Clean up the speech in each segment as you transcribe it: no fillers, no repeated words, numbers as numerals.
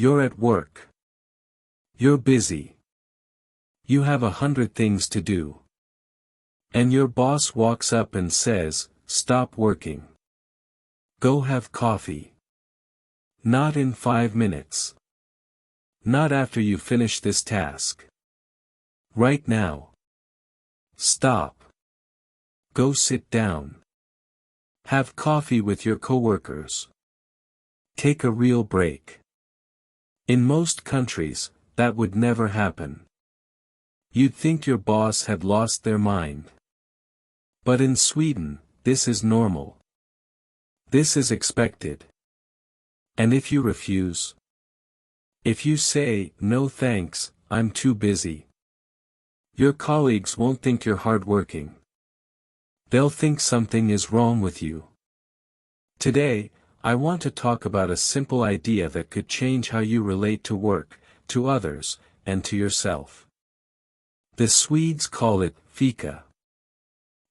You're at work. You're busy. You have 100 things to do. And your boss walks up and says, "Stop working. Go have coffee." Not in 5 minutes. Not after you finish this task. Right now. Stop. Go sit down. Have coffee with your coworkers. Take a real break. In most countries, that would never happen. You'd think your boss had lost their mind. But in Sweden, this is normal. This is expected. And if you refuse, if you say, "No thanks, I'm too busy," your colleagues won't think you're hardworking. They'll think something is wrong with you. Today, I want to talk about a simple idea that could change how you relate to work, to others, and to yourself. The Swedes call it Fika.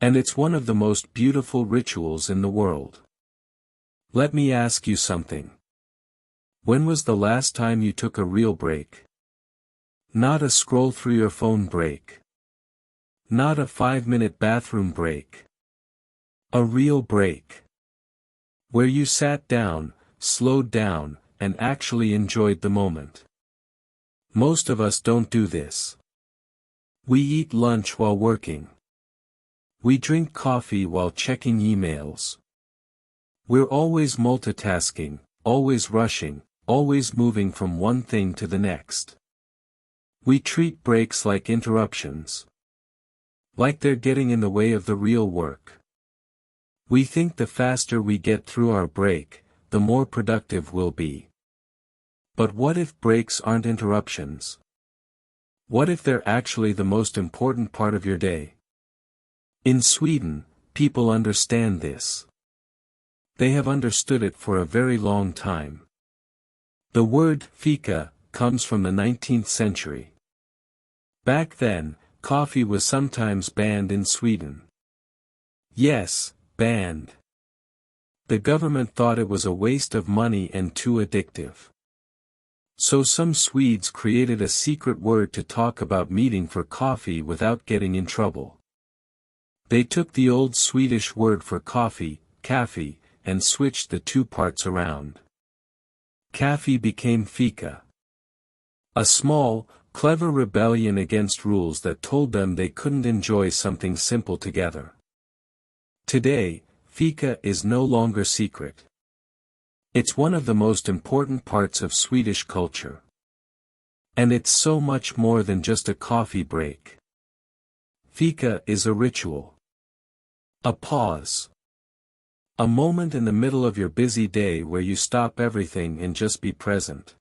And it's one of the most beautiful rituals in the world. Let me ask you something. When was the last time you took a real break? Not a scroll through your phone break. Not a 5-minute bathroom break. A real break. Where you sat down, slowed down, and actually enjoyed the moment. Most of us don't do this. We eat lunch while working. We drink coffee while checking emails. We're always multitasking, always rushing, always moving from one thing to the next. We treat breaks like interruptions. Like they're getting in the way of the real work. We think the faster we get through our break, the more productive we'll be. But what if breaks aren't interruptions? What if they're actually the most important part of your day? In Sweden, people understand this. They have understood it for a very long time. The word Fika comes from the 19th century. Back then, coffee was sometimes banned in Sweden. Yes, banned. The government thought it was a waste of money and too addictive. So some Swedes created a secret word to talk about meeting for coffee without getting in trouble. They took the old Swedish word for coffee, kaffe, and switched the two parts around. Kaffe became Fika. A small, clever rebellion against rules that told them they couldn't enjoy something simple together. Today, Fika is no longer secret. It's one of the most important parts of Swedish culture. And it's so much more than just a coffee break. Fika is a ritual. A pause. A moment in the middle of your busy day where you stop everything and just be present.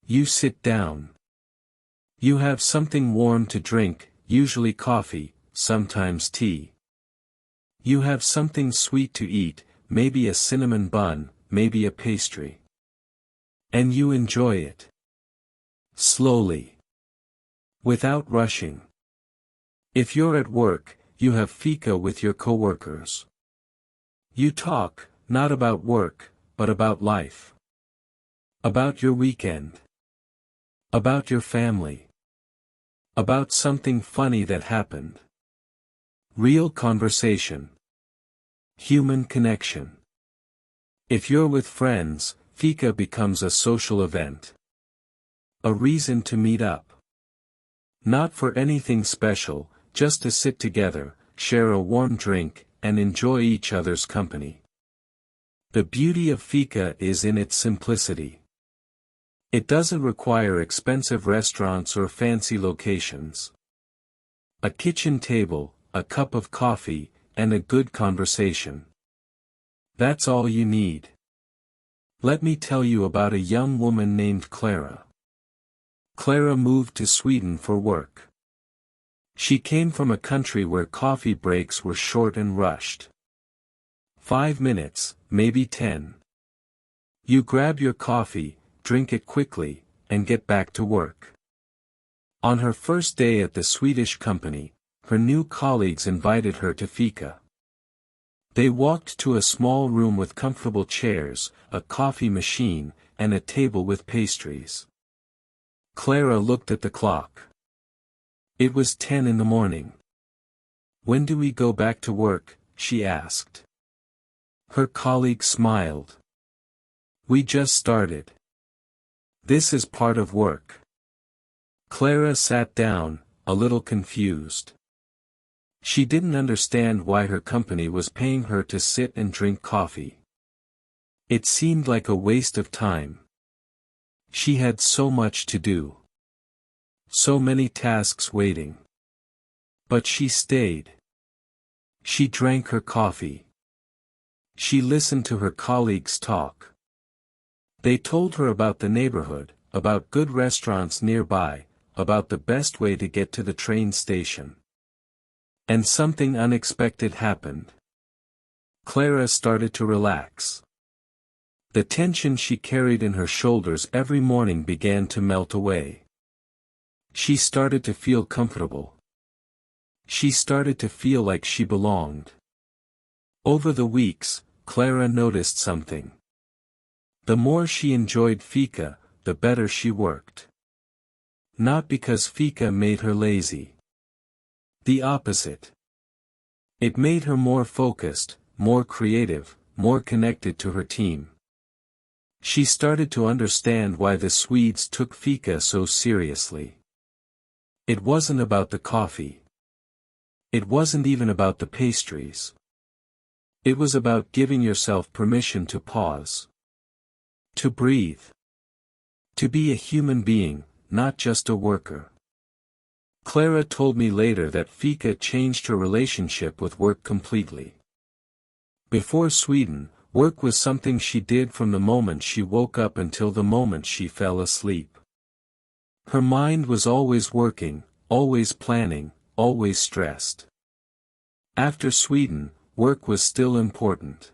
You sit down. You have something warm to drink, usually coffee, sometimes tea. You have something sweet to eat, maybe a cinnamon bun, maybe a pastry. And you enjoy it. Slowly. Without rushing. If you're at work, you have Fika with your coworkers. You talk, not about work, but about life. About your weekend. About your family. About something funny that happened. Real conversation. Human connection. If you're with friends, Fika becomes a social event. A reason to meet up. Not for anything special, just to sit together, share a warm drink, and enjoy each other's company. The beauty of Fika is in its simplicity. It doesn't require expensive restaurants or fancy locations. A kitchen table, a cup of coffee, and a good conversation. That's all you need. Let me tell you about a young woman named Clara. Clara moved to Sweden for work. She came from a country where coffee breaks were short and rushed. 5 minutes, maybe 10. You grab your coffee, drink it quickly, and get back to work. On her first day at the Swedish company, her new colleagues invited her to Fika. They walked to a small room with comfortable chairs, a coffee machine, and a table with pastries. Clara looked at the clock. It was 10 in the morning. "When do we go back to work?" she asked. Her colleague smiled. "We just started. This is part of work." Clara sat down, a little confused. She didn't understand why her company was paying her to sit and drink coffee. It seemed like a waste of time. She had so much to do. So many tasks waiting. But she stayed. She drank her coffee. She listened to her colleagues talk. They told her about the neighborhood, about good restaurants nearby, about the best way to get to the train station. And something unexpected happened. Clara started to relax. The tension she carried in her shoulders every morning began to melt away. She started to feel comfortable. She started to feel like she belonged. Over the weeks, Clara noticed something. The more she enjoyed Fika, the better she worked. Not because Fika made her lazy. The opposite. It made her more focused, more creative, more connected to her team. She started to understand why the Swedes took Fika so seriously. It wasn't about the coffee. It wasn't even about the pastries. It was about giving yourself permission to pause. To breathe. To be a human being, not just a worker. Clara told me later that Fika changed her relationship with work completely. Before Sweden, work was something she did from the moment she woke up until the moment she fell asleep. Her mind was always working, always planning, always stressed. After Sweden, work was still important.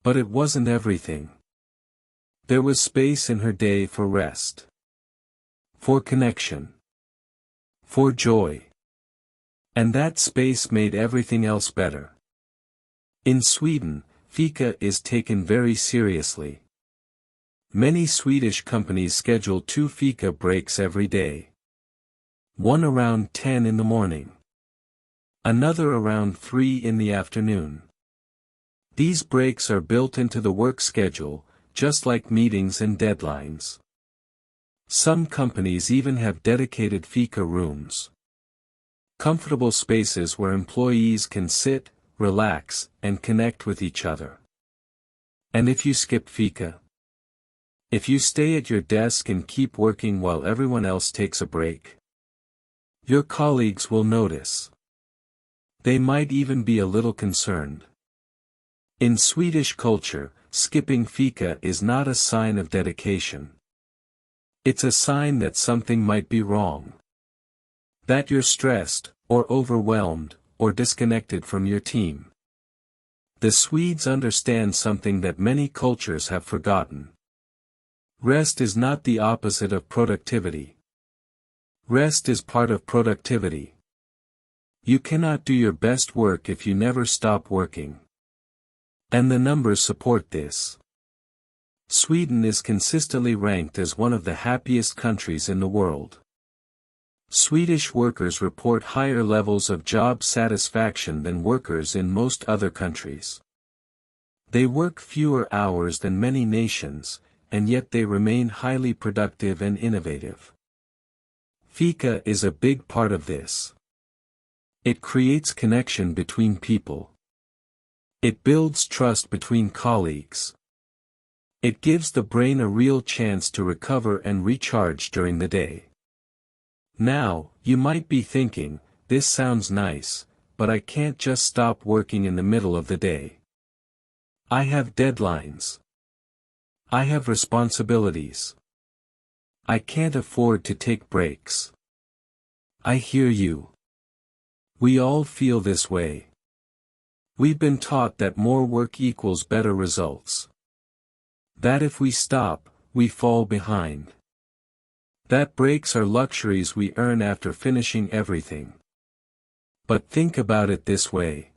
But it wasn't everything. There was space in her day for rest. For connection. For joy. And that space made everything else better. In Sweden, Fika is taken very seriously. Many Swedish companies schedule 2 Fika breaks every day. One around 10 in the morning. Another around 3 in the afternoon. These breaks are built into the work schedule, just like meetings and deadlines. Some companies even have dedicated Fika rooms. Comfortable spaces where employees can sit, relax, and connect with each other. And if you skip Fika? If you stay at your desk and keep working while everyone else takes a break? Your colleagues will notice. They might even be a little concerned. In Swedish culture, skipping Fika is not a sign of dedication. It's a sign that something might be wrong. That you're stressed, or overwhelmed, or disconnected from your team. The Swedes understand something that many cultures have forgotten. Rest is not the opposite of productivity. Rest is part of productivity. You cannot do your best work if you never stop working. And the numbers support this. Sweden is consistently ranked as one of the happiest countries in the world. Swedish workers report higher levels of job satisfaction than workers in most other countries. They work fewer hours than many nations, and yet they remain highly productive and innovative. Fika is a big part of this. It creates connection between people. It builds trust between colleagues. It gives the brain a real chance to recover and recharge during the day. Now, you might be thinking, this sounds nice, but I can't just stop working in the middle of the day. I have deadlines. I have responsibilities. I can't afford to take breaks. I hear you. We all feel this way. We've been taught that more work equals better results. That if we stop, we fall behind. That breaks are luxuries we earn after finishing everything. But think about it this way.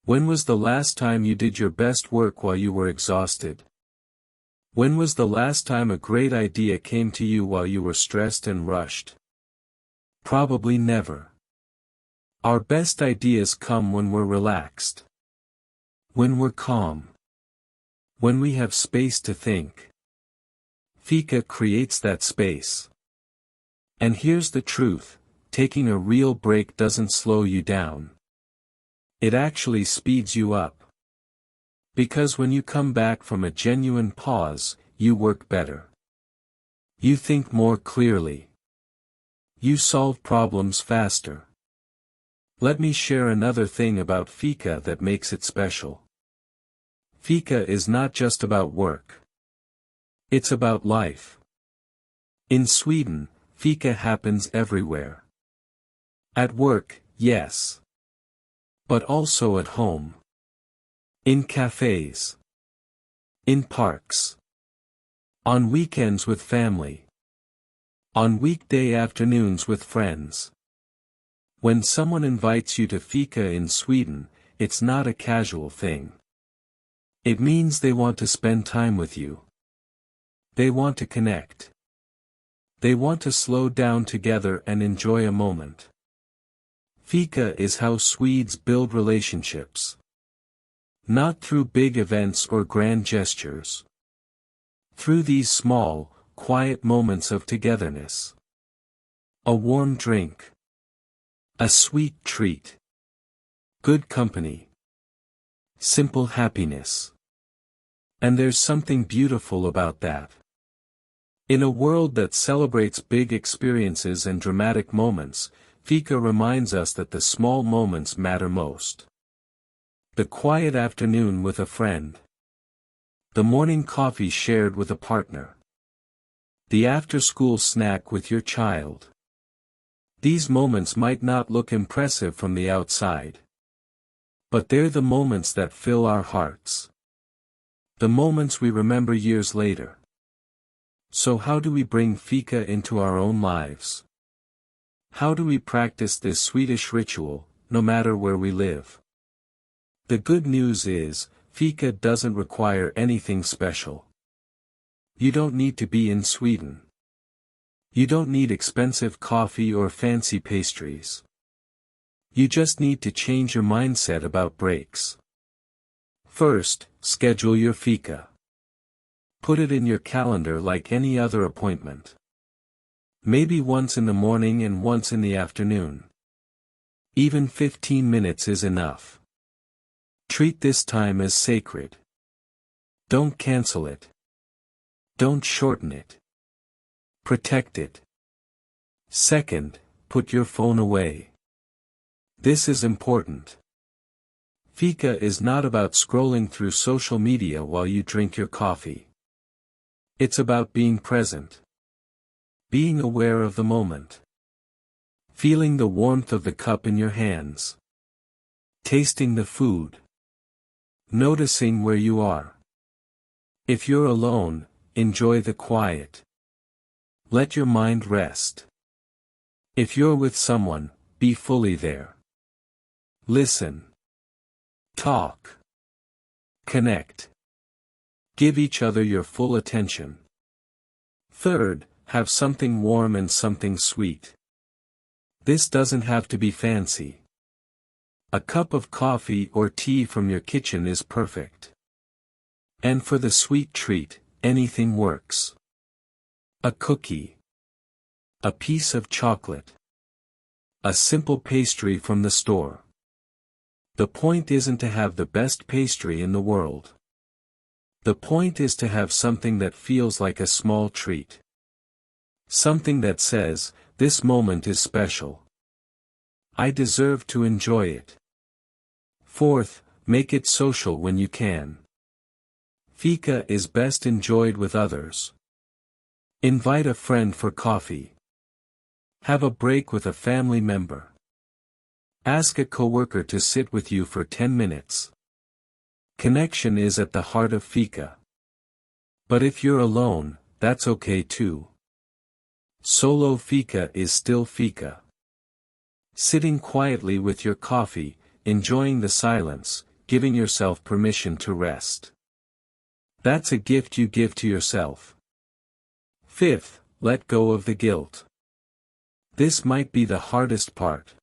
When was the last time you did your best work while you were exhausted? When was the last time a great idea came to you while you were stressed and rushed? Probably never. Our best ideas come when we're relaxed. When we're calm. When we have space to think. Fika creates that space. And here's the truth, taking a real break doesn't slow you down. It actually speeds you up. Because when you come back from a genuine pause, you work better. You think more clearly. You solve problems faster. Let me share another thing about Fika that makes it special. Fika is not just about work. It's about life. In Sweden, Fika happens everywhere. At work, yes. But also at home. In cafes. In parks. On weekends with family. On weekday afternoons with friends. When someone invites you to Fika in Sweden, it's not a casual thing. It means they want to spend time with you. They want to connect. They want to slow down together and enjoy a moment. Fika is how Swedes build relationships. Not through big events or grand gestures. Through these small, quiet moments of togetherness. A warm drink. A sweet treat. Good company. Simple happiness. And there's something beautiful about that. In a world that celebrates big experiences and dramatic moments, Fika reminds us that the small moments matter most. The quiet afternoon with a friend. The morning coffee shared with a partner. The after-school snack with your child. These moments might not look impressive from the outside. But they're the moments that fill our hearts. The moments we remember years later. So how do we bring Fika into our own lives? How do we practice this Swedish ritual, no matter where we live? The good news is, Fika doesn't require anything special. You don't need to be in Sweden. You don't need expensive coffee or fancy pastries. You just need to change your mindset about breaks. First, schedule your Fika. Put it in your calendar like any other appointment. Maybe once in the morning and once in the afternoon. Even 15 minutes is enough. Treat this time as sacred. Don't cancel it. Don't shorten it. Protect it. Second, put your phone away. This is important. Fika is not about scrolling through social media while you drink your coffee. It's about being present. Being aware of the moment. Feeling the warmth of the cup in your hands. Tasting the food. Noticing where you are. If you're alone, enjoy the quiet. Let your mind rest. If you're with someone, be fully there. Listen. Talk. Connect. Give each other your full attention. Third, have something warm and something sweet. This doesn't have to be fancy. A cup of coffee or tea from your kitchen is perfect. And for the sweet treat, anything works. A cookie. A piece of chocolate. A simple pastry from the store. The point isn't to have the best pastry in the world. The point is to have something that feels like a small treat. Something that says, this moment is special. I deserve to enjoy it. Fourth, make it social when you can. Fika is best enjoyed with others. Invite a friend for coffee. Have a break with a family member. Ask a coworker to sit with you for 10 minutes. Connection is at the heart of Fika. But if you're alone, that's okay too. Solo Fika is still Fika. Sitting quietly with your coffee, enjoying the silence, giving yourself permission to rest. That's a gift you give to yourself. Fifth, let go of the guilt. This might be the hardest part.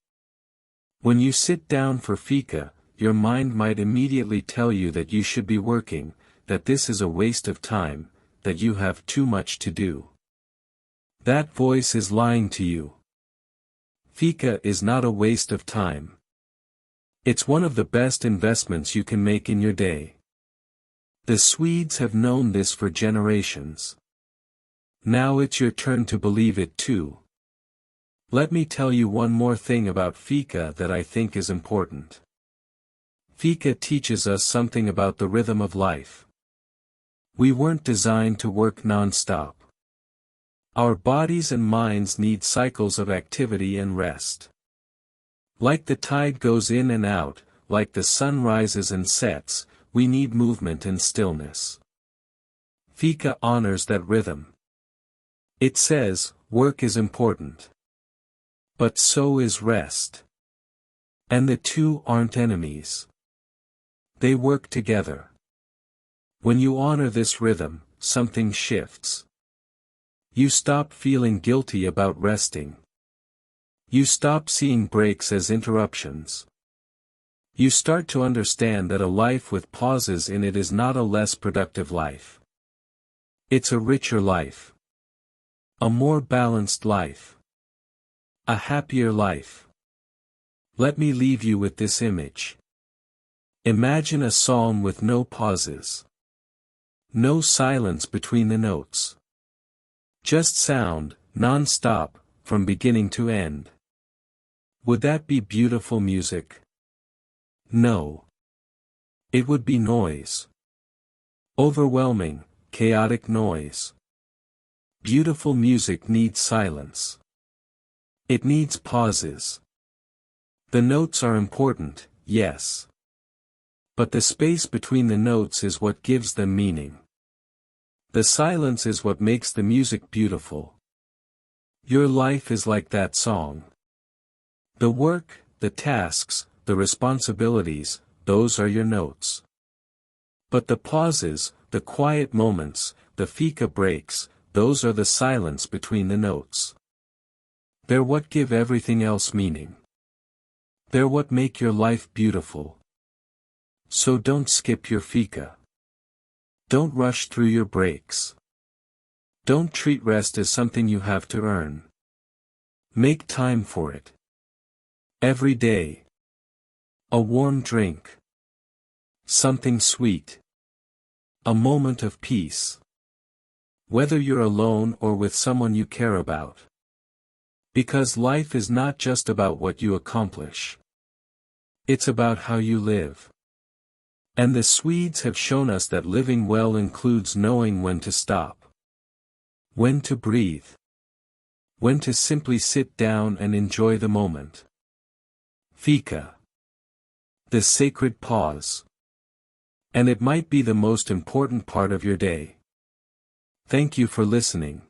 When you sit down for fika, your mind might immediately tell you that you should be working, that this is a waste of time, that you have too much to do. That voice is lying to you. Fika is not a waste of time. It's one of the best investments you can make in your day. The Swedes have known this for generations. Now it's your turn to believe it too. Let me tell you one more thing about fika that I think is important. Fika teaches us something about the rhythm of life. We weren't designed to work non-stop. Our bodies and minds need cycles of activity and rest. Like the tide goes in and out, like the sun rises and sets, we need movement and stillness. Fika honors that rhythm. It says, work is important. But so is rest. And the two aren't enemies. They work together. When you honor this rhythm, something shifts. You stop feeling guilty about resting. You stop seeing breaks as interruptions. You start to understand that a life with pauses in it is not a less productive life. It's a richer life. A more balanced life. A happier life. Let me leave you with this image. Imagine a psalm with no pauses. No silence between the notes. Just sound, non-stop, from beginning to end. Would that be beautiful music? No. It would be noise. Overwhelming, chaotic noise. Beautiful music needs silence. It needs pauses. The notes are important, yes. But the space between the notes is what gives them meaning. The silence is what makes the music beautiful. Your life is like that song. The work, the tasks, the responsibilities, those are your notes. But the pauses, the quiet moments, the fika breaks, those are the silence between the notes. They're what give everything else meaning. They're what make your life beautiful. So don't skip your fika. Don't rush through your breaks. Don't treat rest as something you have to earn. Make time for it. Every day. A warm drink. Something sweet. A moment of peace. Whether you're alone or with someone you care about. Because life is not just about what you accomplish. It's about how you live. And the Swedes have shown us that living well includes knowing when to stop. When to breathe. When to simply sit down and enjoy the moment. Fika. The sacred pause. And it might be the most important part of your day. Thank you for listening.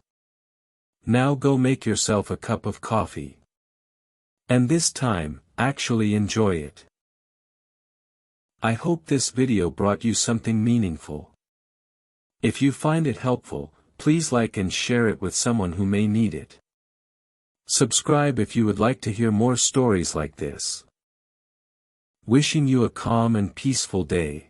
Now go make yourself a cup of coffee. And this time, actually enjoy it. I hope this video brought you something meaningful. If you find it helpful, please like and share it with someone who may need it. Subscribe if you would like to hear more stories like this. Wishing you a calm and peaceful day.